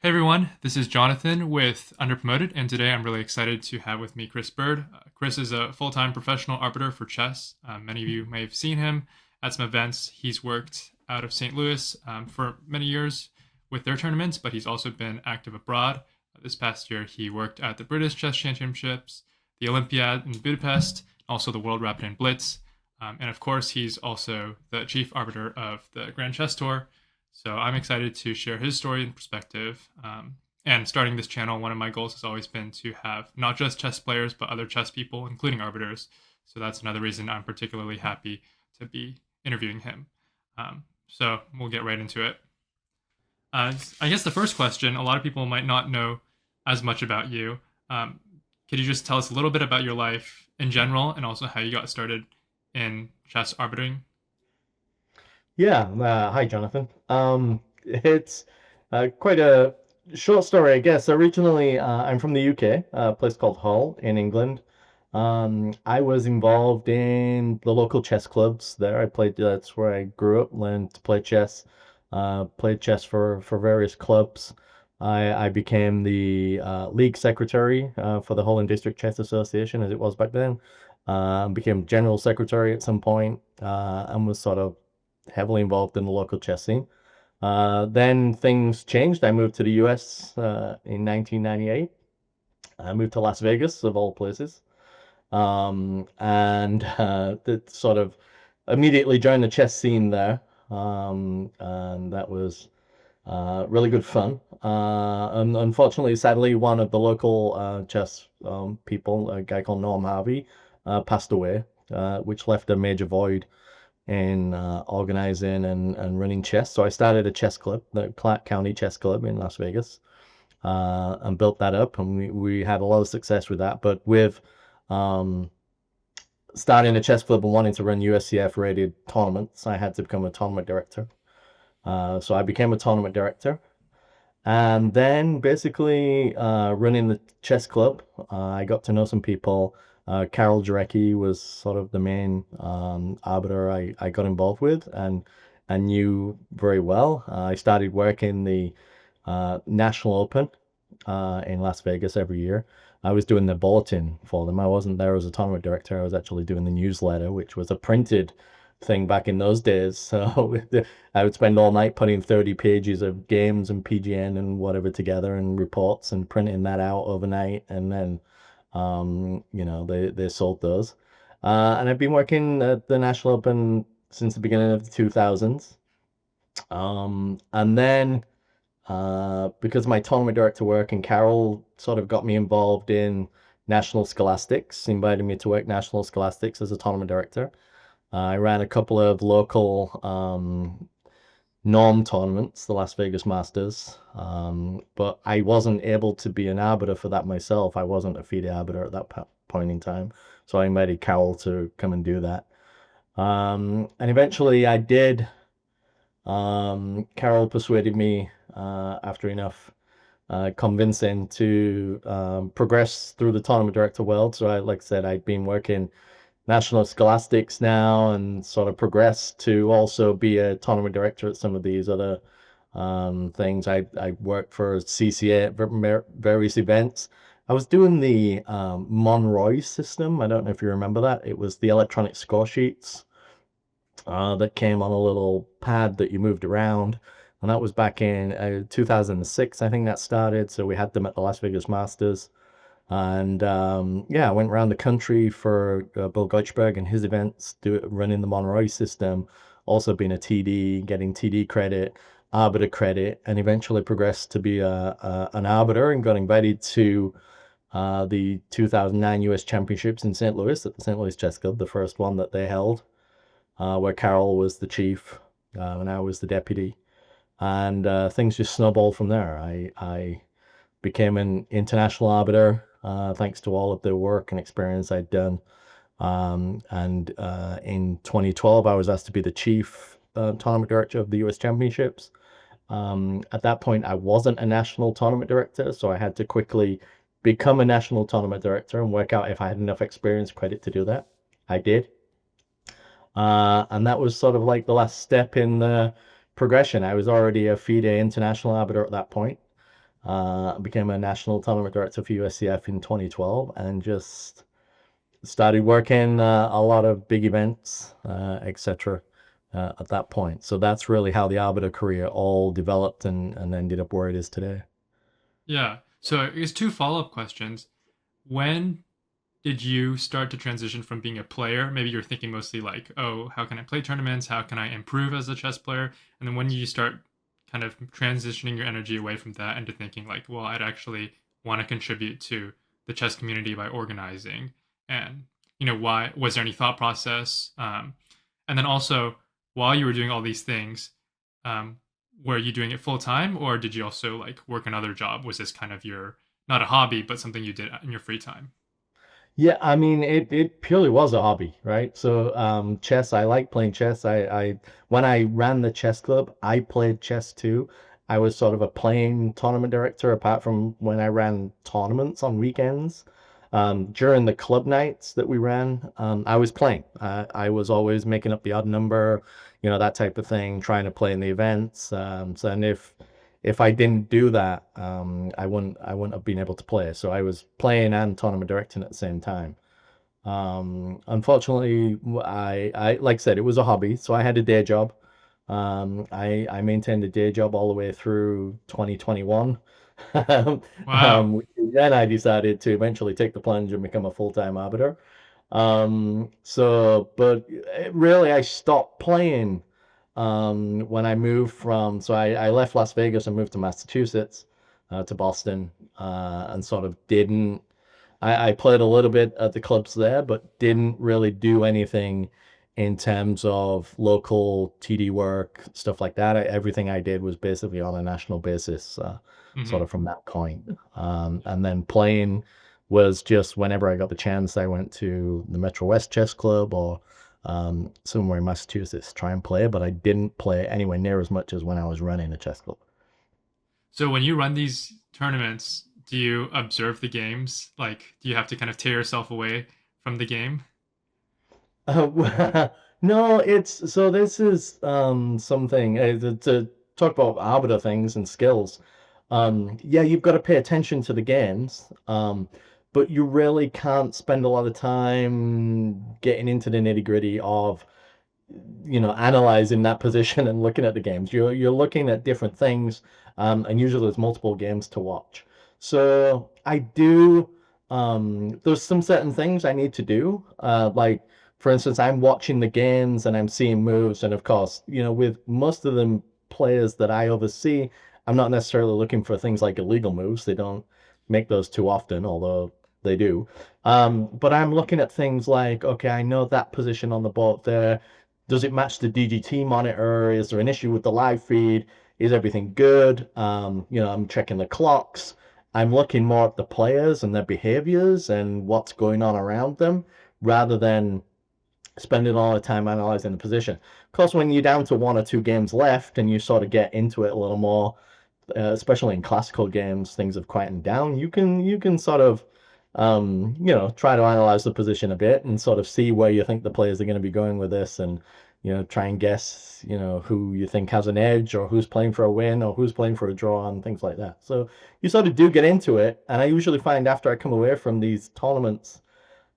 Hey everyone, this is Jonathan with Underpromoted, and today I'm really excited to have with me Chris Bird. Chris is a full time professional arbiter for chess. Many of you may have seen him at some events. He's worked out of St. Louis for many years with their tournaments, but he's also been active abroad. This past year, he worked at the British Chess Championships, the Olympiad in Budapest, also the World Rapid Blitz. And of course, he's also the chief arbiter of the Grand Chess Tour. So I'm excited to share his story and perspective. And starting this channel, one of my goals has always been to have not just chess players, but other chess people, including arbiters. So that's another reason I'm particularly happy to be interviewing him. So we'll get right into it. I guess the first question, a lot of people might not know as much about you. Could you just tell us a little bit about your life in general and also how you got started in chess arbitering? Yeah, hi Jonathan. It's quite a short story, I guess. Originally, I'm from the UK, a place called Hull in England. I was involved in the local chess clubs there. That's where I grew up, learned to play chess, played chess for various clubs. I became the league secretary for the Hull District Chess Association, as it was back then. Became general secretary at some point, and was sort of heavily involved in the local chess scene. Then things changed. I moved to the US in 1998. I moved to Las Vegas, of all places, and that sort of immediately joined the chess scene there. And that was really good fun. And unfortunately, sadly, one of the local chess people, a guy called Norm Harvey, passed away, which left a major void in organizing and running chess. So I started a chess club, the Clark County Chess Club in Las Vegas, and built that up. And we had a lot of success with that. But with um, starting a chess club and wanting to run USCF rated tournaments, I had to become a tournament director. So I became a tournament director. And then basically running the chess club, I got to know some people. Carol Jarecki was sort of the main arbiter I got involved with and knew very well. I started working the National Open in Las Vegas every year. I was doing the bulletin for them. I wasn't there as a tournament director. I was actually doing the newsletter, which was a printed thing back in those days. So I would spend all night putting 30 pages of games and PGN and whatever together and reports and printing that out overnight. And then, they sold those. And I've been working at the National Open since the beginning of the 2000s. And then because of my tournament director work and Carol sort of got me involved in National Scholastics, invited me to work National Scholastics as a tournament director. I ran a couple of local norm tournaments, the Las Vegas Masters, but I wasn't able to be an arbiter for that myself. I wasn't a FIDE arbiter at that point in time, so I invited Carol to come and do that. And eventually I did. Carol persuaded me after enough convincing to progress through the tournament director world. So like I said, I'd been working National Scholastics now and sort of progressed to also be a tournament director at some of these other things. I worked for CCA at various events. I was doing the Monroy system. I don't know if you remember that. It was the electronic score sheets that came on a little pad that you moved around. And that was back in 2006, I think that started. So we had them at the Las Vegas Masters. And yeah, I went around the country for Bill Goichberg and his events, running the Monroy system, also being a TD, getting TD credit, arbiter credit, and eventually progressed to be an arbiter and got invited to the 2009 US Championships in St. Louis at the St. Louis Chess Club, the first one that they held, where Carol was the chief and I was the deputy. And things just snowballed from there. I became an international arbiter thanks to all of the work and experience I'd done. And in 2012, I was asked to be the chief tournament director of the US Championships. At that point, I wasn't a national tournament director, so I had to quickly become a national tournament director and work out if I had enough experience credit to do that. I did. And that was sort of like the last step in the progression. I was already a FIDE international arbiter at that point. Became a national tournament director for USCF in 2012, and just started working a lot of big events, etc. At that point. So that's really how the arbiter career all developed and ended up where it is today. Yeah. So I guess two follow-up questions. When did you start to transition from being a player? Maybe you're thinking mostly like, oh, how can I play tournaments? How can I improve as a chess player? And then when did you start kind of transitioning your energy away from that into thinking like, well, I'd actually want to contribute to the chess community by organizing? And, why was there any thought process? And then also, while you were doing all these things, um, were you doing it full time or did you also like work another job? Was this kind of your, not a hobby, but something you did in your free time? Yeah, I mean, it purely was a hobby, right? So, chess, I like playing chess. When I ran the chess club, I played chess too. I was sort of a playing tournament director, apart from when I ran tournaments on weekends. During the club nights that we ran, I was playing. I was always making up the odd number, that type of thing, trying to play in the events. And if I didn't do that, I wouldn't have been able to play. So I was playing and tournament directing at the same time. Unfortunately, I like I said, it was a hobby, so I had a day job. I maintained a day job all the way through 2021. Wow. Then I decided to eventually take the plunge and become a full-time arbiter. But really, I stopped playing when I moved I left Las Vegas and moved to Massachusetts, to Boston, and sort of didn't. I played a little bit at the clubs there, but didn't really do anything in terms of local TD work, stuff like that. Everything I did was basically on a national basis, sort Hmm. of from that point. And then playing was just whenever I got the chance, I went to the Metro West Chess Club or somewhere in Massachusetts to try and play, but I didn't play anywhere near as much as when I was running a chess club. So when you run these tournaments, do you observe the games? Like, do you have to kind of tear yourself away from the game? No, it's so this is something to talk about arbiter things and skills. Yeah, you've got to pay attention to the games, but you really can't spend a lot of time getting into the nitty-gritty of analyzing that position and looking at the games. You're looking at different things, and usually there's multiple games to watch. So I do. There's some certain things I need to do. Like for instance, I'm watching the games and I'm seeing moves, and of course, with most of the players that I oversee, I'm not necessarily looking for things like illegal moves. They don't make those too often, although they do. But I'm looking at things like, okay, I know that position on the board there. Does it match the DGT monitor? Is there an issue with the live feed? Is everything good? I'm checking the clocks. I'm looking more at the players and their behaviors and what's going on around them rather than spending all the time analyzing the position. Of course, when you're down to one or two games left and you sort of get into it a little more, especially in classical games, things have quietened down. You can sort of try to analyze the position a bit and sort of see where you think the players are going to be going with this, and try and guess who you think has an edge or who's playing for a win or who's playing for a draw and things like that. So you sort of do get into it, and I usually find after I come away from these tournaments,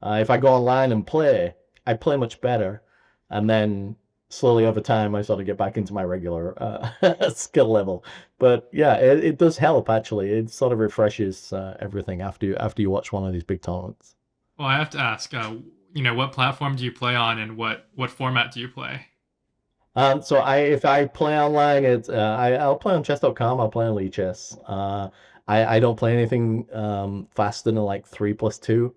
if I go online and play, I play much better, and then slowly over time I sort of get back into my regular skill level. But yeah, it does help actually. It sort of refreshes everything after you watch one of these big tournaments. Well, I have to ask, what platform do you play on, and what format do you play? So if I play online, I'll play on chess.com. I'll play on Lichess. I don't play anything faster than like 3+2.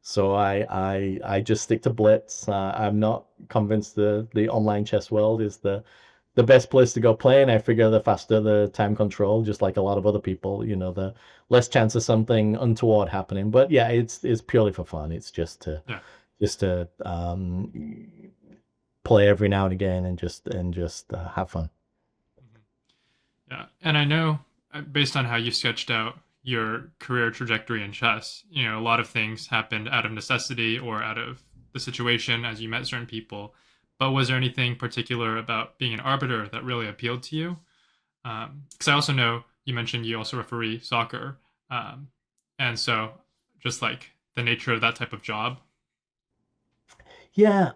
So I just stick to Blitz. I'm not convinced the online chess world is the best place to go play, and I figure the faster the time control, just like a lot of other people, the less chance of something untoward happening. But yeah, it's purely for fun. It's Yeah. just to play every now and again and just have fun. Mhm. Yeah. And I know, based on how you sketched out your career trajectory in chess, a lot of things happened out of necessity or out of the situation as you met certain people. But was there anything particular about being an arbiter that really appealed to you? Because I also know you mentioned you also referee soccer, um, and so just like the nature of that type of job. Yeah,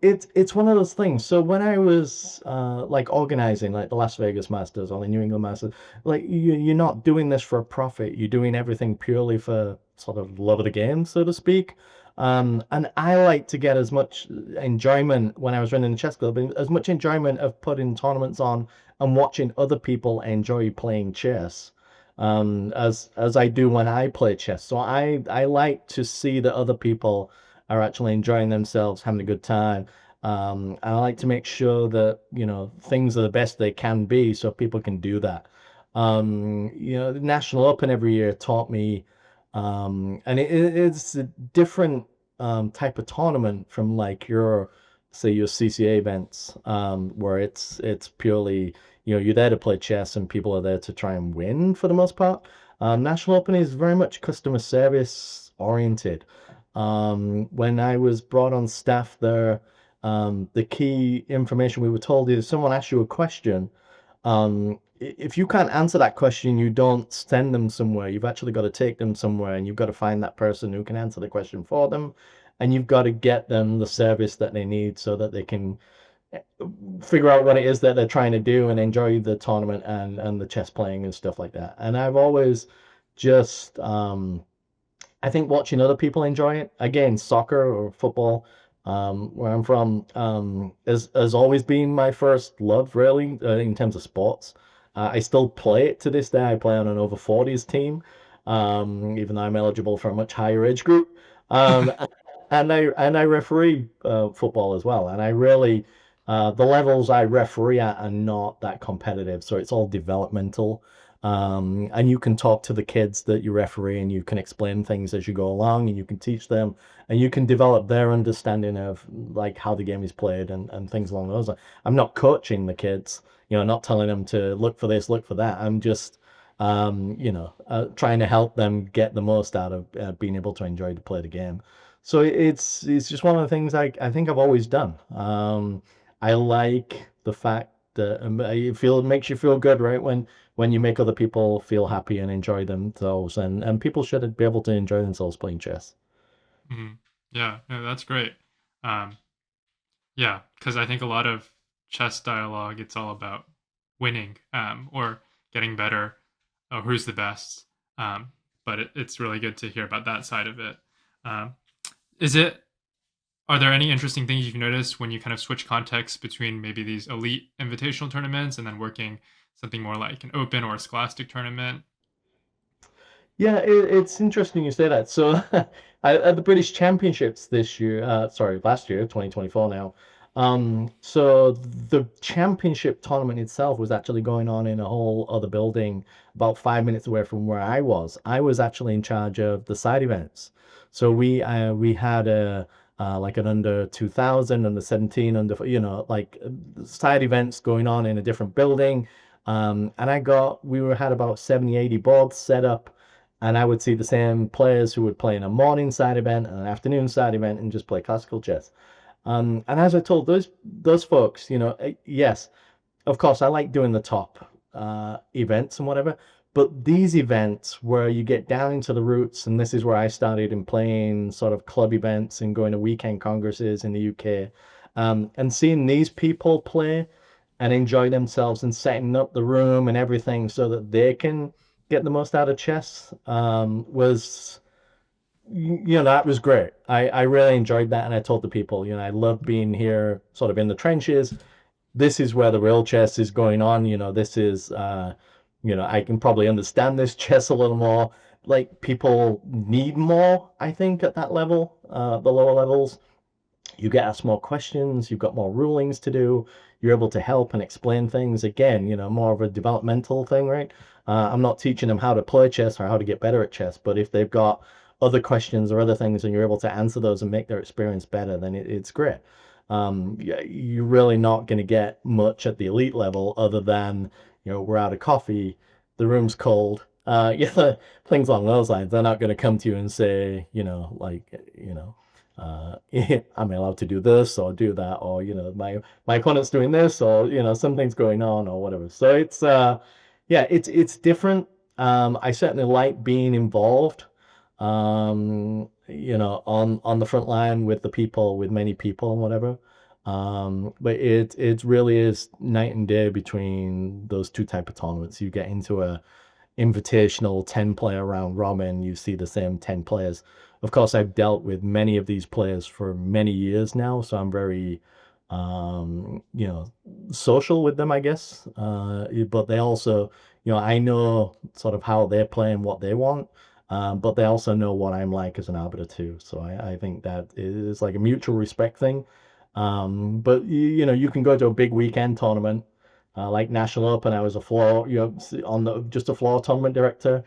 it's one of those things. So when I was like organizing like the Las Vegas Masters or the New England Masters, like you're not doing this for a profit. You're doing everything purely for sort of love of the game, so to speak. And I like to get as much enjoyment when I was running the chess club, as much enjoyment of putting tournaments on and watching other people enjoy playing chess, as I do when I play chess. So I like to see that other people are actually enjoying themselves, having a good time. And I like to make sure that, things are the best they can be so people can do that. The National Open every year taught me, and it's a different type of tournament from like say your CCA events, where it's purely, you're there to play chess and people are there to try and win for the most part. National Open is very much customer service oriented. When I was brought on staff there, the key information we were told is if someone asks you a question, if you can't answer that question, you don't send them somewhere. You've actually got to take them somewhere and you've got to find that person who can answer the question for them. And you've got to get them the service that they need so that they can figure out what it is that they're trying to do and enjoy the tournament and the chess playing and stuff like that. And I've always just I think watching other people enjoy it, again, soccer or football, where I'm from, has always been my first love, really, in terms of sports. I still play it to this day. I play on an over 40s team, even though I'm eligible for a much higher age group. Um, and I referee football as well. And I really, the levels I referee at are not that competitive, so it's all developmental. And you can talk to the kids that you referee and you can explain things as you go along and you can teach them and you can develop their understanding of like how the game is played and things along those lines. I'm not coaching the kids, not telling them to look for this, look for that. I'm just, trying to help them get the most out of being able to enjoy to play the game. So it's just one of the things I think I've always done. I like the fact that it makes you feel good, right? When you make other people feel happy and enjoy themselves, and people should be able to enjoy themselves playing chess. Mhm. Yeah, no, that's great. Um, yeah, because I think a lot of chess dialogue, it's all about winning, or getting better, or who's the best. Um, but it's really good to hear about that side of it. Um, is it? Are there any interesting things you've noticed when you kind of switch context between maybe these elite invitational tournaments and then working something more like an open or a scholastic tournament? Yeah, it's interesting you say that. So at the British Championships this year, sorry, last year, 2024 now. So the championship tournament itself was actually going on in a whole other building about 5 minutes away from where I was. I was actually in charge of the side events. So we had a like an under 2000, under 17, under like side events going on in a different building. And we had about 70, 80 boards set up and I would see the same players who would play in a morning side event and an afternoon side event and just play classical chess. And as I told those folks, yes, of course, I like doing the top events and whatever, but these events where you get down into the roots, and this is where I started in playing sort of club events and going to weekend congresses in the UK, and seeing these people play and enjoy themselves and setting up the room and everything so that they can get the most out of chess was that was great. I really enjoyed that and I told the people, I love being here sort of in the trenches. This is where the real chess is going on. This is I can probably understand this chess a little more. Like people need more, I think, at that level, the lower levels. You get asked more questions, you've got more rulings to do, you're able to help and explain things. Again, more of a developmental thing, right? I'm not teaching them how to play chess or how to get better at chess, but if they've got other questions or other things and you're able to answer those and make their experience better, then it's great. You're really not going to get much at the elite level other than, we're out of coffee, the room's cold. Yeah, things along those lines. They're not going to come to you and say, am I allowed to do this or do that or my opponent's doing this or something's going on or whatever. So Yeah, it's different. I certainly like being involved, on the front line with the people, with many people and whatever. But it really is night and day between those two type of tournaments. You get into a invitational 10 player round robin, you see the same 10 players. Of course, I've dealt with many of these players for many years now, so I'm very, you know, social with them, I guess. But they also, I know sort of how they're playing, what they want. But they also know what I'm like as an arbiter too. So I think that is like a mutual respect thing. But you can go to a big weekend tournament like National Open. I was a floor, on the just a floor tournament director,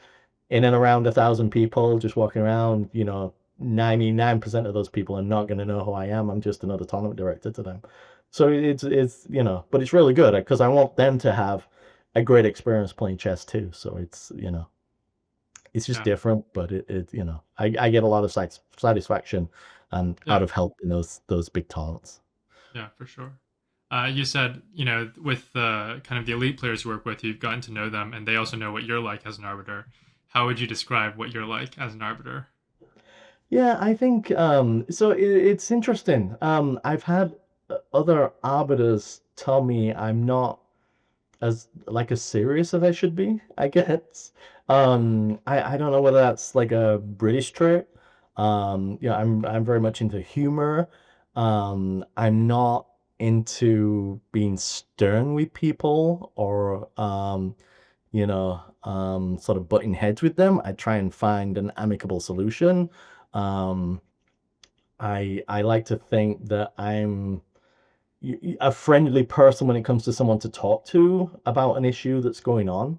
in and around 1,000 people, just walking around. 99% of those people are not going to know who I am. I'm just another tournament director to them. So but it's really good because I want them to have a great experience playing chess too. So it's just Yeah, different, but I get a lot of satisfaction and out yeah, of help in those big tournaments. yeah, for sure. You said, with the kind of the elite players you work with, you've gotten to know them, and they also know what you're like as an arbiter. How would you describe what you're like as an arbiter? Yeah, I think so. It's interesting. I've had other arbiters tell me I'm not as serious as I should be, I guess. I don't know whether that's like a British trait. I'm very much into humor. I'm not into being stern with people or sort of butting heads with them. I try and find an amicable solution. Um, I like to think that I'm a friendly person when it comes to someone to talk to about an issue that's going on.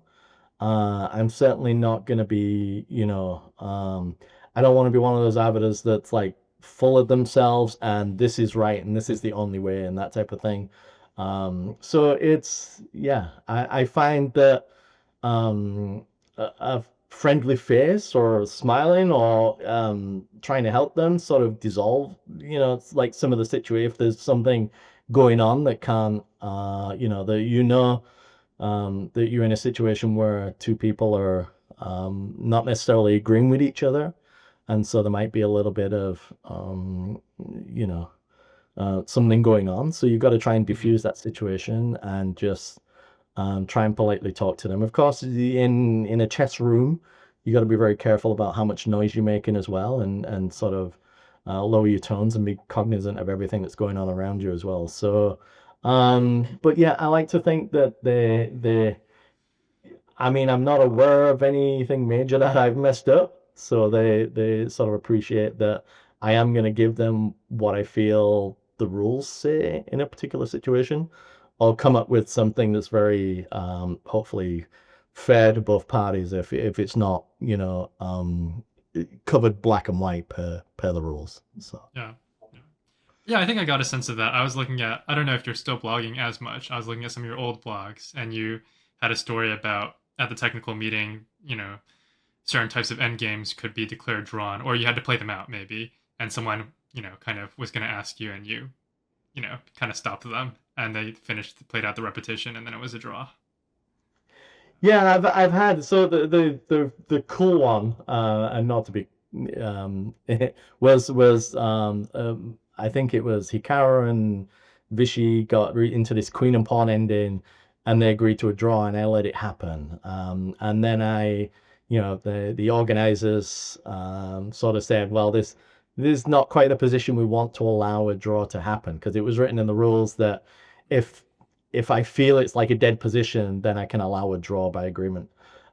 I'm certainly not going to be, I don't want to be one of those arbiters that's like full of themselves and this is right and this is the only way and that type of thing. So yeah, I find that a friendly face or smiling or trying to help them sort of dissolve, it's like some of the situation, if there's something going on that can't, that you're in a situation where two people are not necessarily agreeing with each other. And so there might be a little bit of, you know, something going on. So you've got to try and Hmm. diffuse that situation and just try and politely talk to them. Of course, in a chess room, you got to be very careful about how much noise you're making as well, and sort of lower your tones and be cognizant of everything that's going on around you as well. So, but yeah, I like to think that I mean, I'm not aware of anything major that I've messed up, so they sort of appreciate that I am going to give them what I feel the rules say in a particular situation. I'll come up with something that's very hopefully fair to both parties if it's not, covered black and white per the rules. So Yeah. Yeah. Yeah, I think I got a sense of that. I was looking at, I don't know if you're still blogging as much. I was looking at some of your old blogs, and you had a story about at the technical meeting, certain types of end games could be declared drawn, or you had to play them out maybe, and someone, kind of was going to ask you, and you, kind of stopped them, and they played out the repetition, and then it was a draw. yeah, I've had so the cool one, and not to be was I think it was Hikaru and Vichy got into this queen and pawn ending, and they agreed to a draw, and I let it happen. And then the organizers sort of said, well, this is not quite the position we want to allow a draw to happen because it was written in the rules that if if I feel it's like a dead position, then I can allow a draw by agreement.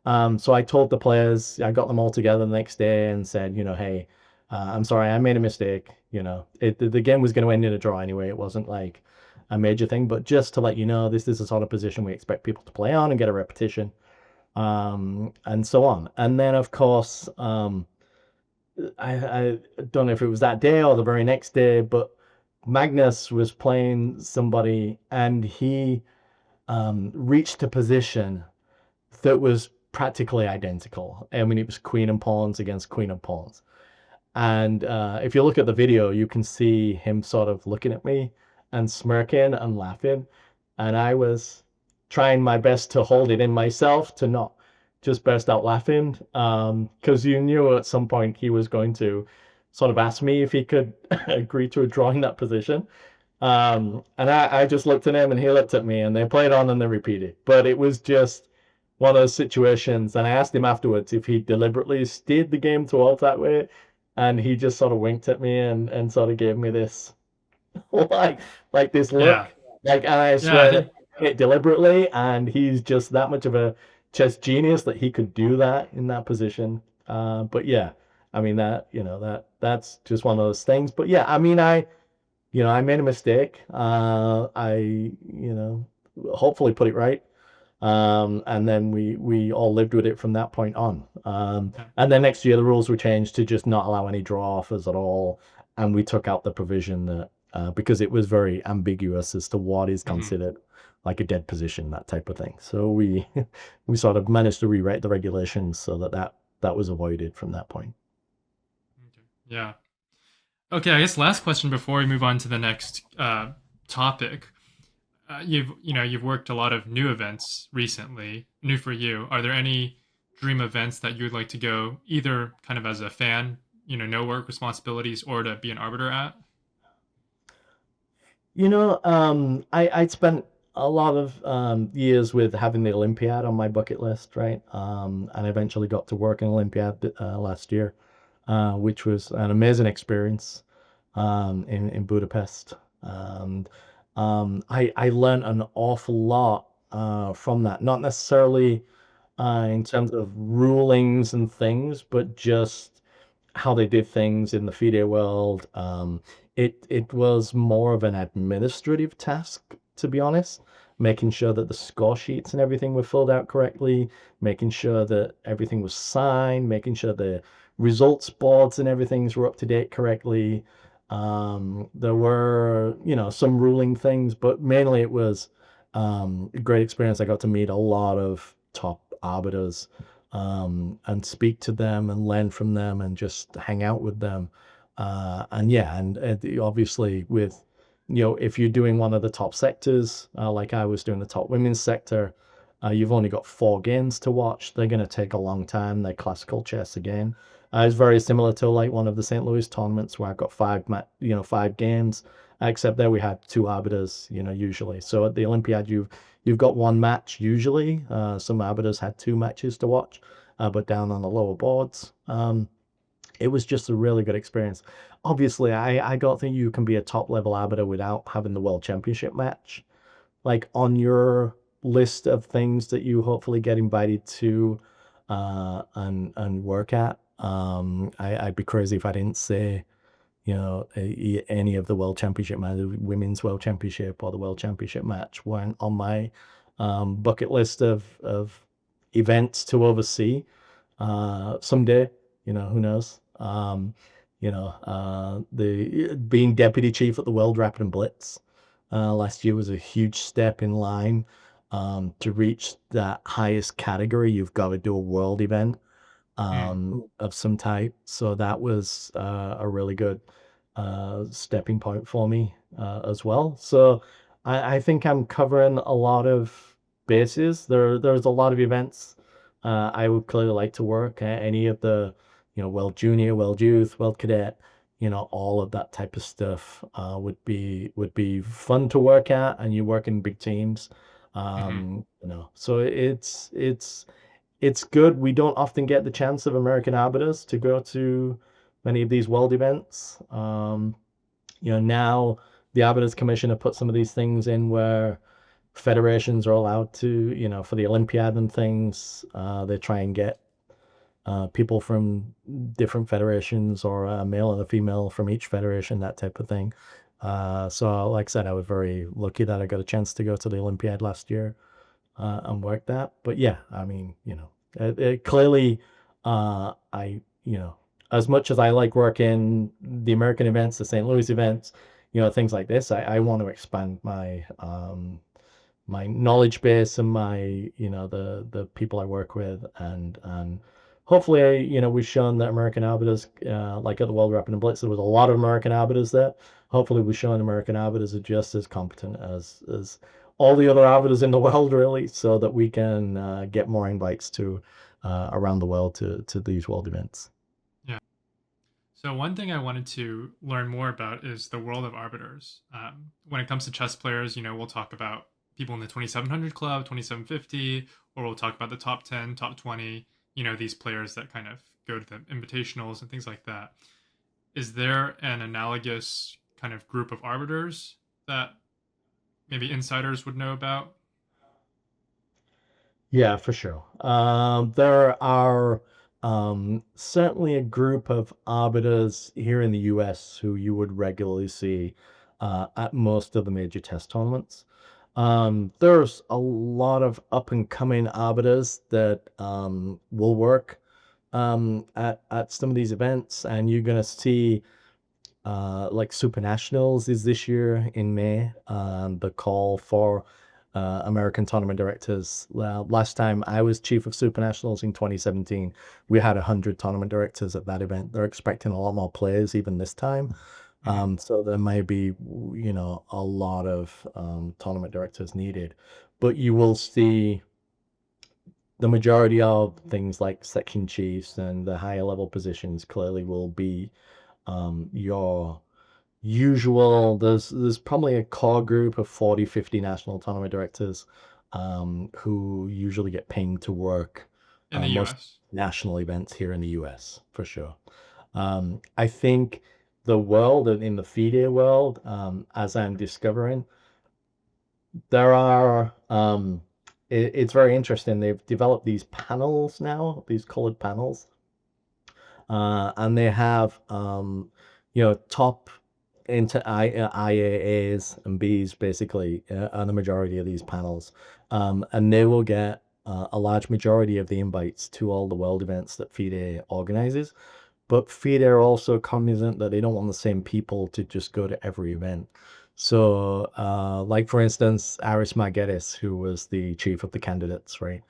So I told the players, I got them all together the next day and said, hey, I'm sorry, I made a mistake. The game was going to end in a draw anyway. It wasn't like a major thing, but just to let you know, this is the sort of position we expect people to play on and get a repetition, and so on. And then, of course, I don't know if it was that day or the very next day, but Magnus was playing somebody and he reached a position that was practically identical. I mean, it was queen and pawns against queen and pawns. And if you look at the video, you can see him sort of looking at me and smirking and laughing. And I was trying my best to hold it in myself to not just burst out laughing. Because you knew at some point he was going to sort of ask me if he could agree to a draw in that position. And I just looked at him and he looked at me and they played on and they repeated. But it was just one of those situations. And I asked him afterwards if he deliberately steered the game towards that way. And he just sort of winked at me and sort of gave me this like like this Yeah. look. Like, and I Yeah, I swear that think it deliberately, and he's just that much of a chess genius that he could do that in that position. But yeah, I mean that, that's just one of those things. But yeah, I mean I made a mistake. I, hopefully put it right. And then we all lived with it from that point on. yeah. And then next year the rules were changed to just not allow any draw offers at all, and we took out the provision that because it was very ambiguous as to what is Mhm. considered like a dead position, that type of thing. So we we sort of managed to rewrite the regulations so that was avoided from that point. Okay. Yeah. Okay, I guess last question before we move on to the next topic. You've worked a lot of new events recently, new for you. Are there any dream events that you would like to go either kind of as a fan, no work responsibilities, or to be an arbiter at? I spent a lot of years with having the Olympiad on my bucket list, right? And I eventually got to work in Olympiad last year, which was an amazing experience in Budapest. And I learned an awful lot from that. Not necessarily in terms of rulings and things, but just how they did things in the FIDE world. It was more of an administrative task, to be honest, making sure that the score sheets and everything were filled out correctly, making sure that everything was signed, making sure the results boards and everything's were up to date correctly. There were, some ruling things, but mainly it was a great experience. I got to meet a lot of top arbiters and speak to them and learn from them and just hang out with them. And yeah, and obviously with, if you're doing one of the top sectors, like I was doing the top women's sector, you've only got 4 games to watch. They're going to take a long time. They're classical chess again. It's very similar to like one of the St. Louis tournaments where I've got 5 games, except there we had 2 arbiters, usually. So at the Olympiad, you've got 1 match usually. Some arbiters had 2 matches to watch, but down on the lower boards. It was just a really good experience. Obviously, I don't think you can be a top level arbiter without having the World Championship match, like on your list of things that you hopefully get invited to and work at. I'd be crazy if I didn't say, any of the World Championship match, the Women's World Championship or the World Championship match weren't on my bucket list of events to oversee someday. Who knows? The being deputy chief at the World Rapid Blitz last year was a huge step in line. To reach that highest category, you've got to do a world event Mm. of some type. So that was a really good stepping point for me as well. So I think I'm covering a lot of bases. There's a lot of events I would clearly like to work at any of the, World Junior, World Youth, World Cadet, all of that type of stuff would be fun to work at, and you work in big teams. Hmm. So it's good. We don't often get the chance of American arbiters to go to many of these world events. Now the Arbiters Commission have put some of these things in where federations are allowed to, for the Olympiad and things, they try and get people from different federations or a male and a female from each federation, that type of thing. So, like I said, I was very lucky that I got a chance to go to the Olympiad last year and work that. But yeah, I mean, it clearly, I, as much as I like working the American events, the St. Louis events, things like this, I want to expand my knowledge base and my, the people I work with, and hopefully, we've shown that American arbiters, like at the World Rapid Blitz, there was a lot of American arbiters there. Hopefully, we've shown American arbiters are just as competent as all the other arbiters in the world, really, so that we can get more invites to around the world to these world events. Yeah. So one thing I wanted to learn more about is the world of arbiters. When it comes to chess players, we'll talk about people in the 2700 club, 2750, or we'll talk about the top 10, top 20, these players that kind of go to the invitationals and things like that. Is there an analogous kind of group of arbiters that maybe insiders would know about? Yeah, for sure. There are certainly a group of arbiters here in the US who you would regularly see at most of the major test tournaments. There's a lot of up and coming arbiters that will work at some of these events, and you're going to see like Super Nationals is this year in May. The call for American tournament directors. Last time I was chief of Super Nationals in 2017, we had 100 tournament directors at that event. They're expecting a lot more players even this time. Mm-hmm. So there may be, a lot of tournament directors needed, but you will see the majority of things like section chiefs and the higher level positions clearly will be your usual. There's probably a core group of 40, 50 national tournament directors who usually get pinged to work In the most US. national events here in the US for sure. I think the world in the FIDE world, as I'm discovering, there are it's very interesting. They've developed these panels now, these colored panels, and they have top into IAAs and Bs basically on the majority of these panels, and they will get a large majority of the invites to all the world events that FIDE organizes. But FIDE are also cognizant that they don't want the same people to just go to every event. So, like for instance, Aris Margetis, who was the chief of the candidates, right?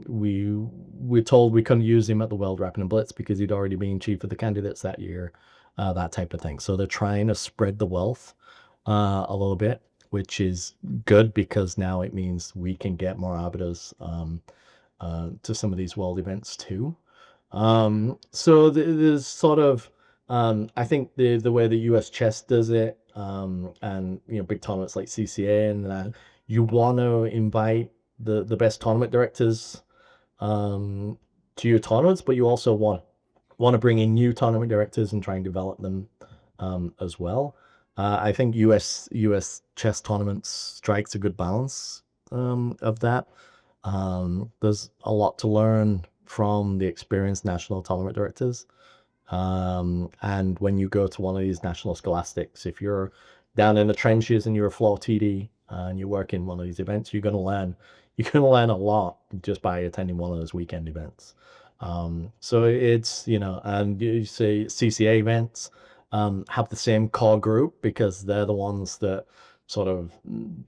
We told we couldn't use him at the World Rapid Blitz because he'd already been chief of the candidates that year, that type of thing. So they're trying to spread the wealth a little bit, which is good because now it means we can get more arbiters to some of these world events too. So there's sort of, I think the way the US chess does it, and big tournaments like CCA and that, you want to invite the best tournament directors to your tournaments, but you also want to bring in new tournament directors and try and develop them as well. I think US chess tournaments strikes a good balance of that. There's a lot to learn from the experienced national tournament directors. And when you go to one of these national scholastics, if you're down in the trenches and you're a floor TD and you work in one of these events, you're gonna learn a lot just by attending one of those weekend events. So it's, and you say CCA events have the same core group because they're the ones that sort of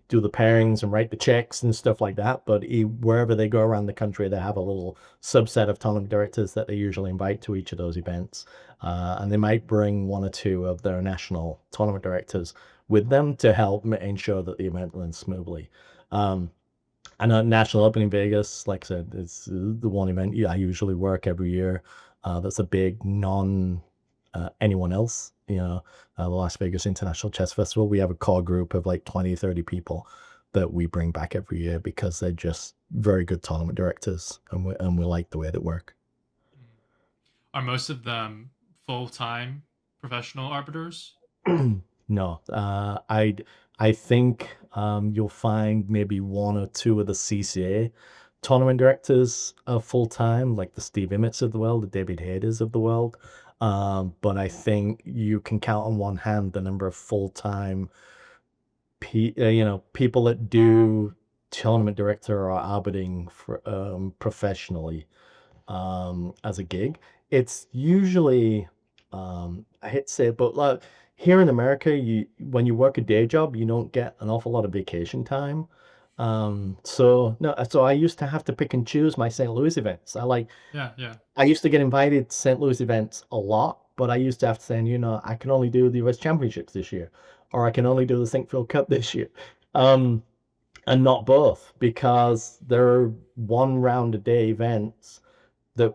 do the pairings and write the checks and stuff like that. But wherever they go around the country, they have a little subset of tournament directors that they usually invite to each of those events. And they might bring one or two of their national tournament directors with them to help ensure that the event runs smoothly. I know National Open in Vegas, like I said, it's the one event I usually work every year. That's a big non anyone else. The Las Vegas International Chess Festival, we have a core group of like 20, 30 people that we bring back every year because they're just very good tournament directors and we like the way they work. Are most of them full time professional arbiters? No, I think you'll find maybe one or two of the CCA tournament directors are full time, like the Steve Immets of the world, the David Haders of the world. But I think you can count on one hand the number of full time, people that do tournament director or arbitering for professionally as a gig. It's usually, I hate to say it, but like here in America, when you work a day job, you don't get an awful lot of vacation time. So no, so I used to have to pick and choose my St. Louis events. Yeah, yeah. I used to get invited to St. Louis events a lot, but I used to have to say, I can only do the US Championships this year, or I can only do the Sinkfield Cup this year. and not both, because there are one round a day events that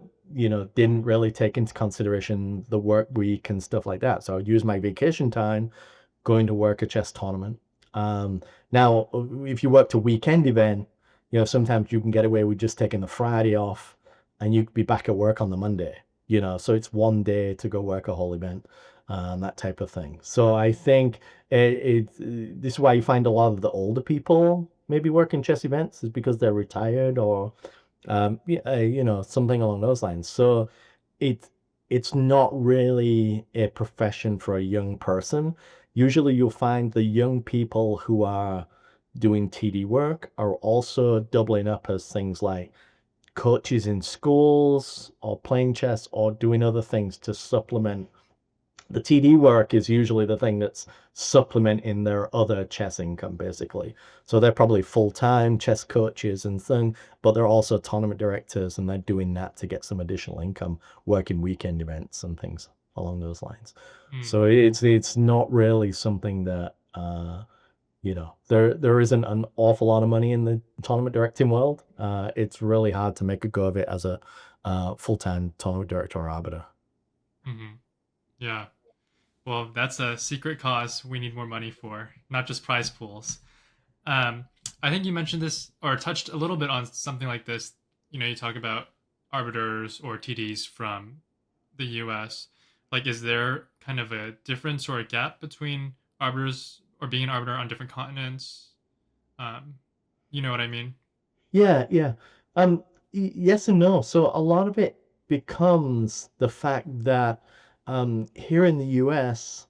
didn't really take into consideration the work week and stuff like that. So I'd use my vacation time going to work a chess tournament. Um, Now, if you worked a weekend event, sometimes you can get away with just taking the Friday off, and you could be back at work on the Monday. So it's one day to go work a whole event, that type of thing. So I think this is why you find a lot of the older people maybe working chess events, is because they're retired, or yeah, something along those lines. So it it's not really a profession for a young person. Usually you'll find the young people who are doing TD work are also doubling up as things like coaches in schools, or playing chess, or doing other things to supplement. The TD work is usually the thing that's supplementing their other chess income, basically. So they're probably full-time chess coaches and thing, but they're also tournament directors, and they're doing that to get some additional income, working weekend events and things along those lines. Mm, So it's not really something that there isn't an awful lot of money in the tournament directing world. It's really hard to make a go of it as a full-time tournament director or arbiter. hmm. Yeah. Well, that's a secret cause we need more money for, not just prize pools. Um, I think you mentioned this or touched a little bit on something like this. You talk about arbiters or TDs from the US. Like, is there kind of a difference or a gap between arbiters or being an arbiter on different continents? Um, you know what I mean? Yeah, yeah. Yes and no. So a lot of it becomes the fact that here in the US,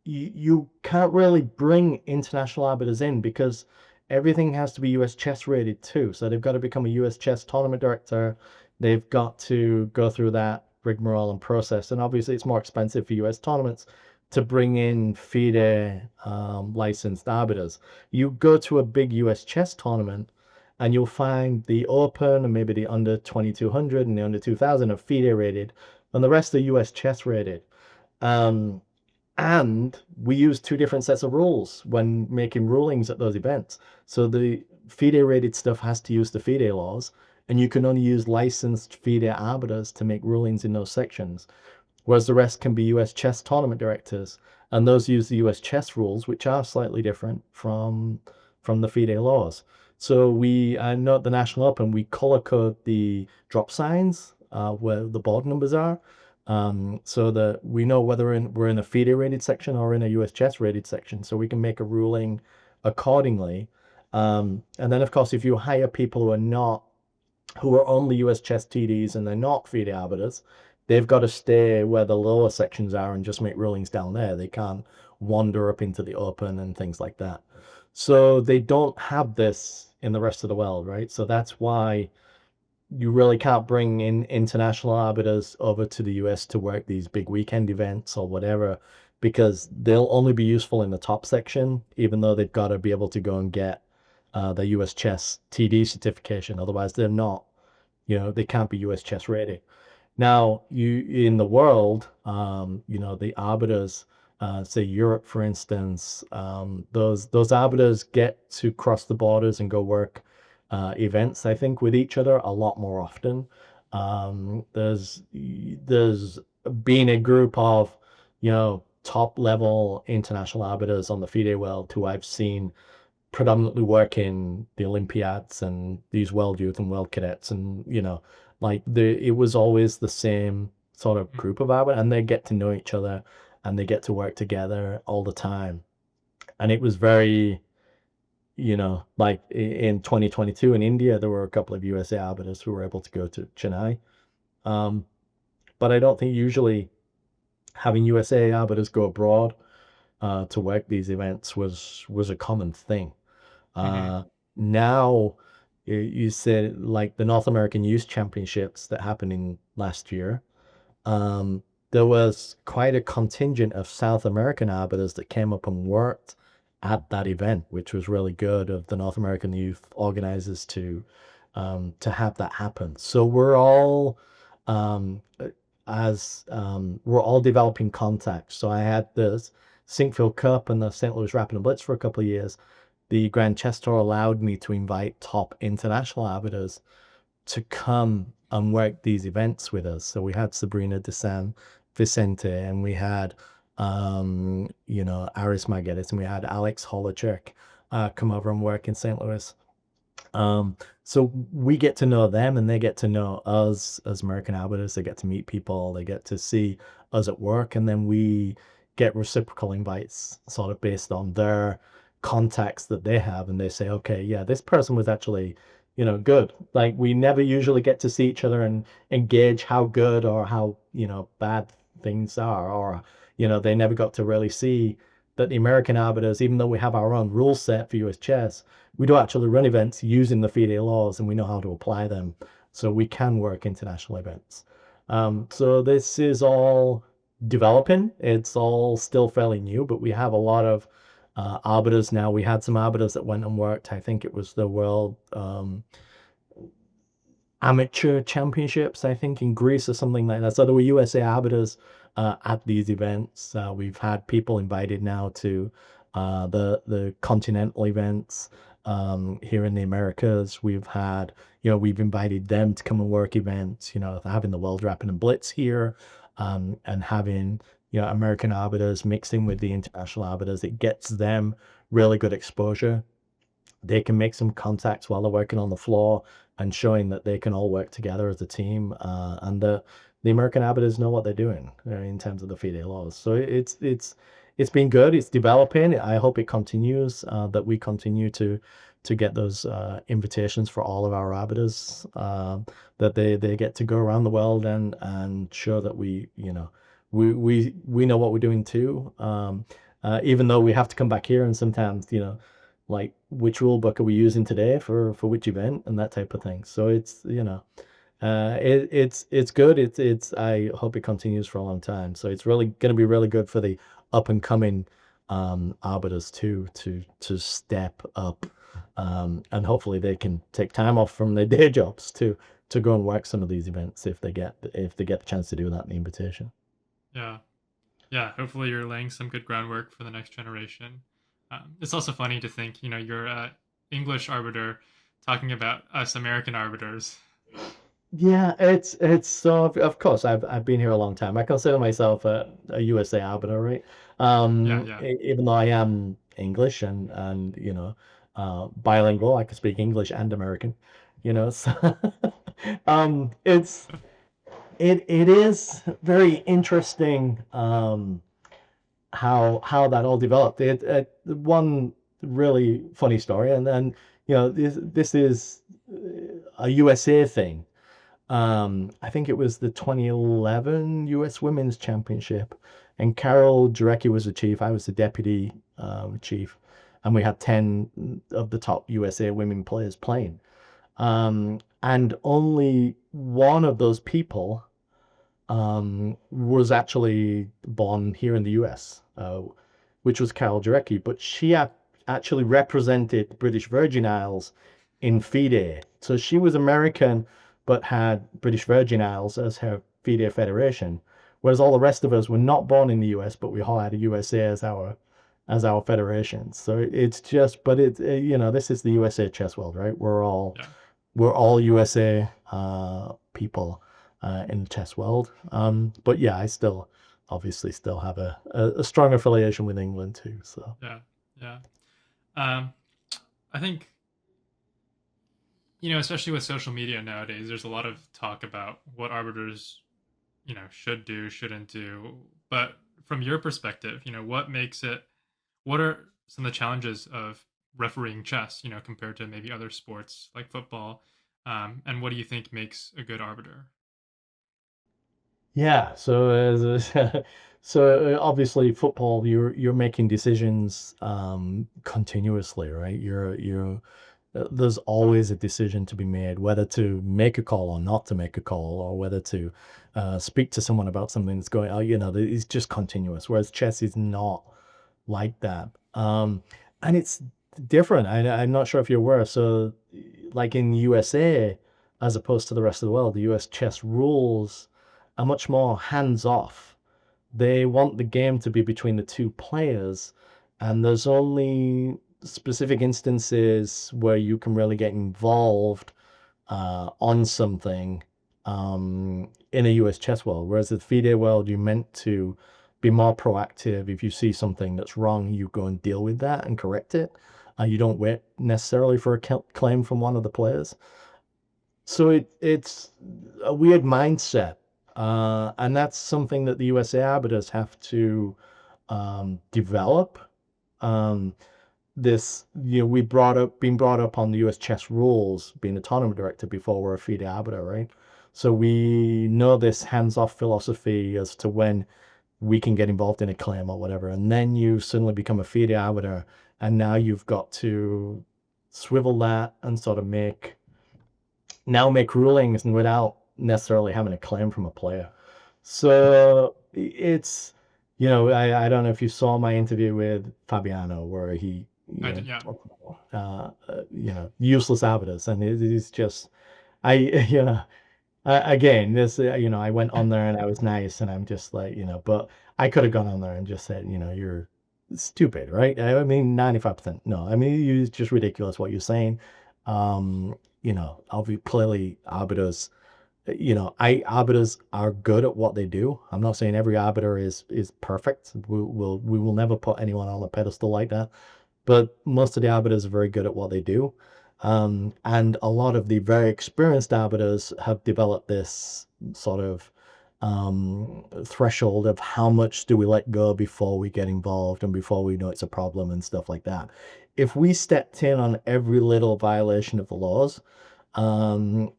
you can't really bring international arbiters in, because everything has to be US chess rated too. So they've got to become a US chess tournament director. They've got to go through that rigmarole and process. And obviously, it's more expensive for US tournaments to bring in FIDE licensed arbiters. You go to a big US chess tournament, and you'll find the Open and maybe the under 2200 and the under 2000 are FIDE rated, and the rest are US chess rated. Um, and we use two different sets of rules when making rulings at those events. So the FIDE rated stuff has to use the FIDE laws, and you can only use licensed FIDE arbiters to make rulings in those sections, whereas the rest can be US chess tournament directors, and those use the US chess rules, which are slightly different from the FIDE laws. So we know at the National Open, we color code the drop signs where the board numbers are, so that we know whether we're in a FIDE rated section or in a US chess rated section, so we can make a ruling accordingly. And then, of course, if you hire people who are only US chess TDs and they're not FIDE arbiters, they've got to stay where the lower sections are and just make rulings down there. They can't wander up into the open and things like that. So they don't have this in the rest of the world, right? So that's why you really can't bring in international arbiters over to the US to work these big weekend events or whatever, because they'll only be useful in the top section, even though they've got to be able to go and get the US chess TD certification. Otherwise, they're not, they can't be US chess ready. Now, you in the world, the arbiters, say Europe, for instance, those arbiters get to cross the borders and go work events, I think, with each other a lot more often. There's been a group of, top level international arbiters on the FIDE world who I've seen predominantly work in the Olympiads and these World Youth and World Cadets, and like it was always the same sort of Mm, group of arbiters, and they get to know each other, and they get to work together all the time. And it was very, like in 2022 in India, there were a couple of USA arbiters who were able to go to Chennai. Um, but I don't think usually having USA arbiters go abroad to work these events was a common thing. mm-hmm, Uh, Now, you said like the North American Youth Championships that happened in last year. Um, there was quite a contingent of South American arbiters that came up and worked at that event, which was really good of the North American youth organizers to have that happen. So um, we're all developing contacts. So I had the Sinkfield Cup and the St. Louis Rapid and Blitz for a couple of years. the Grand Chess Tour allowed me to invite top international arbiters to come and work these events with us. So we had Sabrina de San Vicente, and we had Aris Marguedes, and we had Alex Holacek come over and work in St. Louis. So we get to know them and they get to know us as American arbiters. They get to meet people, they get to see us at work, and then we get reciprocal invites sort of based on their contacts that they have. And they say, okay, yeah, this person was actually, good. Like we never usually get to see each other and engage how good or how, bad things are, or, they never got to really see that the American arbiters, even though we have our own rule set for US chess, we do actually run events using the FIDE laws and we know how to apply them. So we can work international events. So this is all developing. It's all still fairly new, but we have a lot of arbiters now. We had some arbiters that went and worked. I think it was the World Amateur Championships, I think, in Greece or something like that. So there were USA arbiters at these events. We've had people invited now to the continental events here in the Americas. We've invited them to come and work events, having the World Rapid Blitz here, and having, American arbiters mixing with the international arbiters. It gets them really good exposure. They can make some contacts while they're working on the floor and showing that they can all work together as a team. And the American arbiters know what they're doing in terms of the FIDE laws. So it's been good. It's developing. I hope it continues. That we continue to get those invitations for all of our arbiters. That they get to go around the world and show that we know what we're doing too. Even though we have to come back here and sometimes like which rule book are we using today for which event and that type of thing. So it's it's good. It's I hope it continues for a long time. So it's really going to be really good for the up and coming arbiters too to step up, and hopefully they can take time off from their day jobs to go and work some of these events if they get the chance to do that in the invitation. Yeah. Yeah. Hopefully you're laying some good groundwork for the next generation. It's also funny to think, you're an English arbiter talking about us American arbiters. Yeah, it's so of course I've been here a long time. I consider myself a USA arbiter, right? Yeah, yeah. Even though I am English and bilingual, I can speak English and American, So it is very interesting how that all developed. One really funny story, and then this is a USA thing. I think it was the 2011 US Women's Championship, and Carol Jarecki was the chief. I was the deputy chief, and we had 10 of the top USA women players playing. And only one of those people was actually born here in the US, which was Carol Jarecki, but she actually represented the British Virgin Isles in FIDE. So she was American, but had British Virgin Isles as her FIDE federation, whereas all the rest of us were not born in the US, but we all had a USA as our federation. So it's just, but it's this is the USA chess world, right? Yeah. We're all USA people in the chess world. But yeah, I obviously still have a strong affiliation with England too. So Yeah. Yeah. I think, especially with social media nowadays, there's a lot of talk about what arbiters, should do, shouldn't do. But from your perspective, what are some of the challenges of refereeing chess, compared to maybe other sports like football? And what do you think makes a good arbiter? yeah, so obviously football, you're making decisions continuously, right? You're there's always a decision to be made, whether to make a call or not to make a call, or whether to speak to someone about something that's going on. It's just continuous. Whereas chess is not like that, and it's different. I'm not sure if you're aware. So, like in USA, as opposed to the rest of the world, the US chess rules are much more hands off. They want the game to be between the two players, and there's only specific instances where you can really get involved on something in a US chess world. Whereas the FIDE world, you're meant to be more proactive. If you see something that's wrong, you go and deal with that and correct it. You don't wait necessarily for a claim from one of the players. So it's a weird mindset. And that's something that the USA arbiters have to develop. Um, this, we been brought up on the US chess rules, being a tournament director before we're a FIDE arbiter, right? So we know this hands-off philosophy as to when we can get involved in a claim or whatever, and then you suddenly become a FIDE arbiter, and now you've got to swivel that and sort of make rulings and without necessarily having a claim from a player. So it's, I don't know if you saw my interview with Fabiano where he, Yeah. talked about, useless arbiters. And it's just, I, again, this, I went on there and I was nice and I'm just like, but I could have gone on there and just said, you're stupid, right? I mean, 95%. No, I mean, it's just ridiculous what you're saying. Obviously, clearly arbiters, arbiters are good at what they do. I'm not saying every arbiter is perfect. We will never put anyone on a pedestal like that, but most of the arbiters are very good at what they do. And a lot of the very experienced arbiters have developed this sort of threshold of how much do we let go before we get involved and before we know it's a problem and stuff like that. If we stepped in on every little violation of the laws,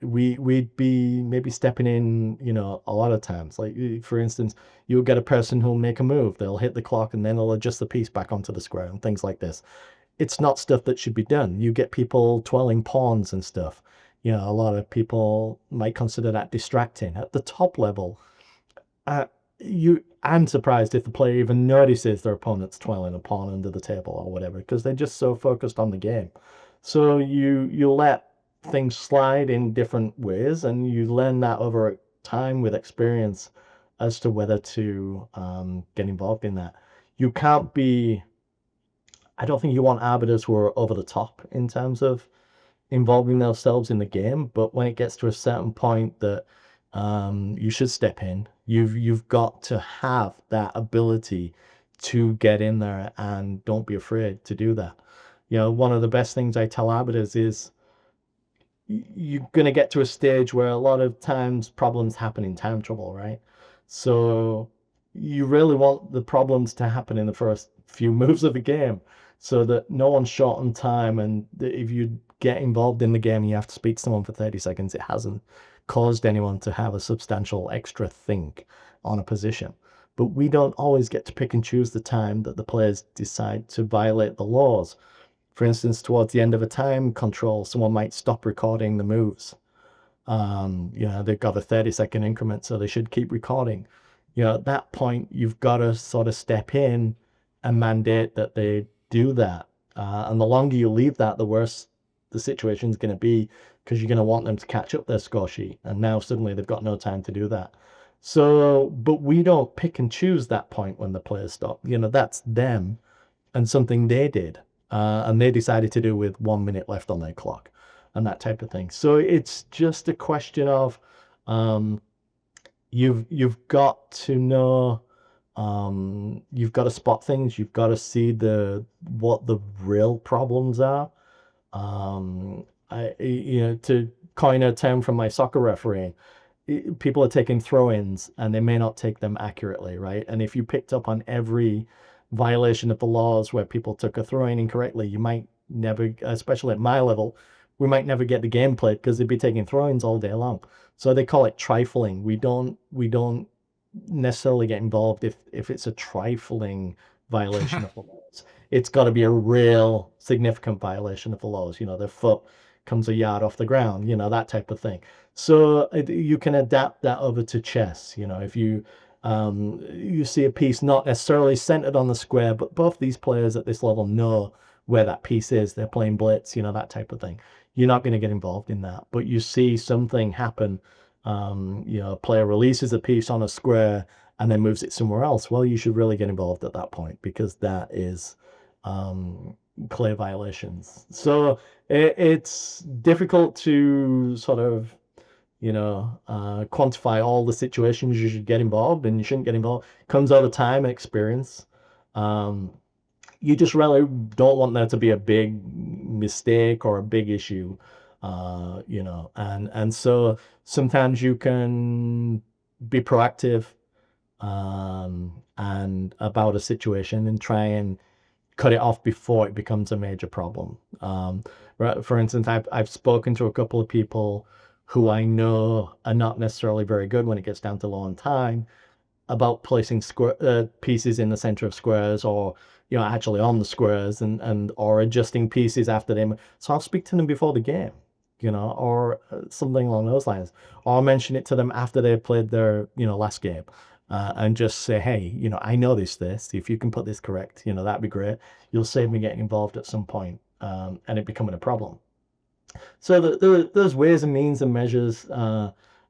we'd be maybe stepping in, a lot of times. Like, for instance, you'll get a person who'll make a move, they'll hit the clock and then they'll adjust the piece back onto the square and things like this. It's not stuff that should be done. You get people twirling pawns and stuff. A lot of people might consider that distracting. At the top level, I'm surprised if the player even notices their opponent's twirling a pawn under the table or whatever, because they're just so focused on the game. So you let things slide in different ways, and you learn that over time with experience as to whether to get involved in that. You can't be. I don't think you want arbiters who are over the top in terms of involving themselves in the game, but when it gets to a certain point that you should step in, you've got to have that ability to get in there, and don't be afraid to do that. One of the best things I tell arbiters is you're going to get to a stage where a lot of times problems happen in time trouble, right? So you really want the problems to happen in the first few moves of the game so that no one's short on time. And if you get involved in the game and you have to speak to someone for 30 seconds, it hasn't caused anyone to have a substantial extra think on a position. But we don't always get to pick and choose the time that the players decide to violate the laws. For instance, towards the end of a time control, someone might stop recording the moves. They've got a 30-second increment, so they should keep recording. At that point, you've got to sort of step in and mandate that they do that. And the longer you leave that, the worse the situation's going to be, because you're going to want them to catch up their score sheet. And now suddenly they've got no time to do that. So, but we don't pick and choose that point when the players stop. That's them and something they did. And they decided to do with 1 minute left on their clock and that type of thing. So it's just a question of you've got to know, you've got to spot things, you've got to see what the real problems are. To coin a term from my soccer refereeing, people are taking throw-ins and they may not take them accurately, right? And if you picked up on every violation of the laws where people took a throw-in incorrectly, you might never, especially at my level, we might never get the game played because they'd be taking throw-ins all day long. So they call it trifling. We don't necessarily get involved if it's a trifling violation of the laws. It's got to be a real significant violation of the laws. Their foot comes a yard off the ground, that type of thing. So you can adapt that over to chess. If you see a piece not necessarily centered on the square, but both these players at this level know where that piece is. They're playing blitz, that type of thing. You're not going to get involved in that. But you see something happen, a player releases a piece on a square and then moves it somewhere else. Well, you should really get involved at that point, because that is, clear violations. So it's difficult to sort of, quantify all the situations you should get involved and you shouldn't get involved. Comes over time and experience. Um, you just really don't want there to be a big mistake or a big issue, and so sometimes you can be proactive, and about a situation and try and cut it off before it becomes a major problem. Right, for instance, I've spoken to a couple of people who I know are not necessarily very good when it gets down to law and time about placing pieces in the center of squares, or actually on the squares, and or adjusting pieces after them. So I'll speak to them before the game, or something along those lines, or I'll mention it to them after they've played their last game, and just say, hey, I noticed this. If you can put this correct, that'd be great. You'll save me getting involved at some point, and it becoming a problem. So there's ways and means and measures.